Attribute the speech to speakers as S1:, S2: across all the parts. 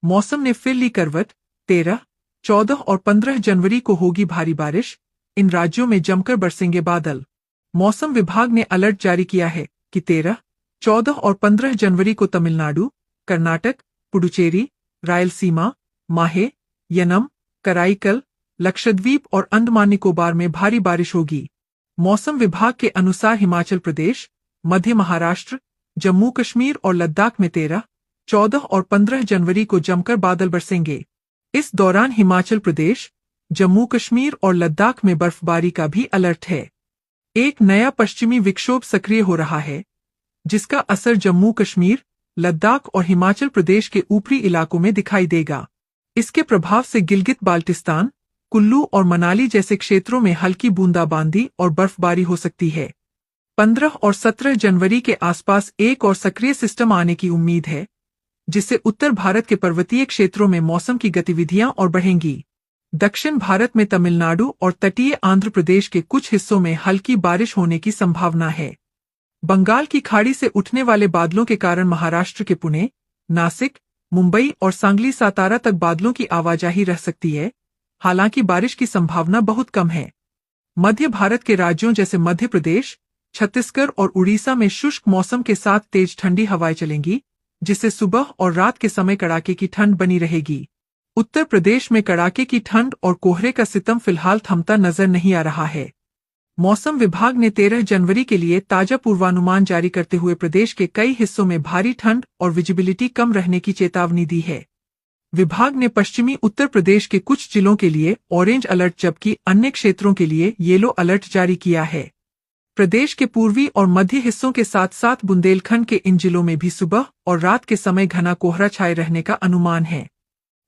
S1: मौसम ने फिर ली करवट। 13, 14 और 15 जनवरी को होगी भारी बारिश। इन राज्यों में जमकर बरसेंगे बादल। मौसम विभाग ने अलर्ट जारी किया है कि 13, 14 और 15 जनवरी को तमिलनाडु, कर्नाटक, पुडुचेरी, रायलसीमा, माहे, यनम, कराईकल, लक्षद्वीप और अंडमान निकोबार में भारी बारिश होगी। मौसम विभाग के अनुसार हिमाचल प्रदेश, मध्य महाराष्ट्र, जम्मू कश्मीर और लद्दाख में 13, 14 और 15 जनवरी को जमकर बादल बरसेंगे। इस दौरान हिमाचल प्रदेश, जम्मू कश्मीर और लद्दाख में बर्फबारी का भी अलर्ट है। एक नया पश्चिमी विक्षोभ सक्रिय हो रहा है, जिसका असर जम्मू कश्मीर, लद्दाख और हिमाचल प्रदेश के ऊपरी इलाकों में दिखाई देगा। इसके प्रभाव से गिलगित बाल्टिस्तान, कुल्लू और मनाली जैसे क्षेत्रों में हल्की बूंदाबांदी और बर्फबारी हो सकती है। 15 और 17 जनवरी के आसपास एक और सक्रिय सिस्टम आने की उम्मीद है, जिससे उत्तर भारत के पर्वतीय क्षेत्रों में मौसम की गतिविधियां और बढ़ेंगी। दक्षिण भारत में तमिलनाडु और तटीय आंध्र प्रदेश के कुछ हिस्सों में हल्की बारिश होने की संभावना है। बंगाल की खाड़ी से उठने वाले बादलों के कारण महाराष्ट्र के पुणे, नासिक, मुंबई और सांगली सातारा तक बादलों की आवाजाही रह सकती है, हालांकि बारिश की संभावना बहुत कम है। मध्य भारत के राज्यों जैसे मध्य प्रदेश, छत्तीसगढ़ और उड़ीसा में शुष्क मौसम के साथ तेज ठंडी हवाएं चलेंगी, जिससे सुबह और रात के समय कड़ाके की ठंड बनी रहेगी। उत्तर प्रदेश में कड़ाके की ठंड और कोहरे का सितम फिलहाल थमता नजर नहीं आ रहा है। मौसम विभाग ने 13 जनवरी के लिए ताजा पूर्वानुमान जारी करते हुए प्रदेश के कई हिस्सों में भारी ठंड और विजिबिलिटी कम रहने की चेतावनी दी है। विभाग ने पश्चिमी उत्तर प्रदेश के कुछ जिलों के लिए ऑरेंज अलर्ट जबकि अन्य क्षेत्रों के लिए येलो अलर्ट जारी किया है। प्रदेश के पूर्वी और मध्य हिस्सों के साथ साथ बुंदेलखंड के इन जिलों में भी सुबह और रात के समय घना कोहरा छाए रहने का अनुमान है।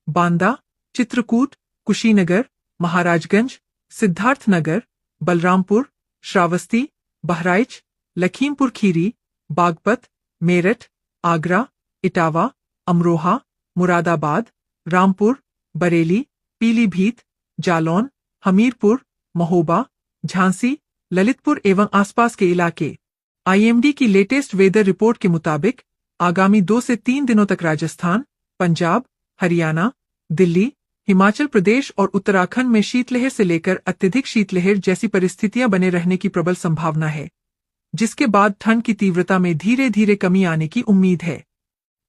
S1: बांदा, चित्रकूट, कुशीनगर, महाराजगंज, सिद्धार्थनगर, बलरामपुर, श्रावस्ती, बहराइच, लखीमपुर खीरी, बागपत, मेरठ, आगरा, इटावा, अमरोहा, मुरादाबाद, रामपुर, बरेली, पीलीभीत, जालौन, हमीरपुर, महोबा, झांसी, ललितपुर एवं आसपास के इलाके। आईएमडी की लेटेस्ट वेदर रिपोर्ट के मुताबिक आगामी 2 से 3 दिनों तक राजस्थान, पंजाब, हरियाणा, दिल्ली, हिमाचल प्रदेश और उत्तराखंड में शीतलहर से लेकर अत्यधिक शीतलहर जैसी परिस्थितियां बने रहने की प्रबल संभावना है, जिसके बाद ठंड की तीव्रता में धीरे धीरे कमी आने की उम्मीद है।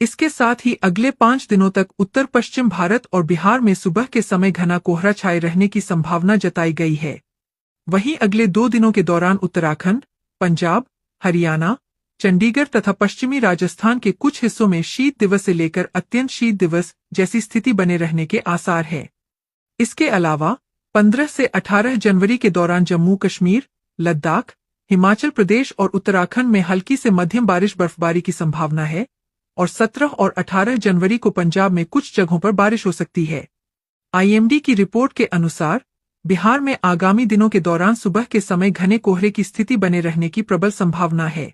S1: इसके साथ ही अगले 5 दिनों तक उत्तर पश्चिम भारत और बिहार में सुबह के समय घना कोहरा छाए रहने की संभावना जताई गई है। वहीं अगले 2 दिनों के दौरान उत्तराखंड, पंजाब, हरियाणा, चंडीगढ़ तथा पश्चिमी राजस्थान के कुछ हिस्सों में शीत दिवस से लेकर अत्यंत शीत दिवस जैसी स्थिति बने रहने के आसार है। इसके अलावा 15 से 18 जनवरी के दौरान जम्मू कश्मीर, लद्दाख, हिमाचल प्रदेश और उत्तराखंड में हल्की से मध्यम बारिश बर्फबारी की संभावना है और 17 और 18 जनवरी को पंजाब में कुछ जगहों पर बारिश हो सकती है। आईएमडी की रिपोर्ट के अनुसार बिहार में आगामी दिनों के दौरान सुबह के समय घने कोहरे की स्थिति बने रहने की प्रबल संभावना है।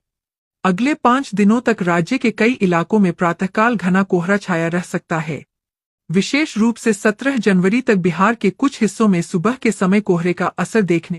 S1: अगले 5 दिनों तक राज्य के कई इलाकों में प्रातःकाल घना कोहरा छाया रह सकता है। विशेष रूप से 17 जनवरी तक बिहार के कुछ हिस्सों में सुबह के समय कोहरे का असर देखने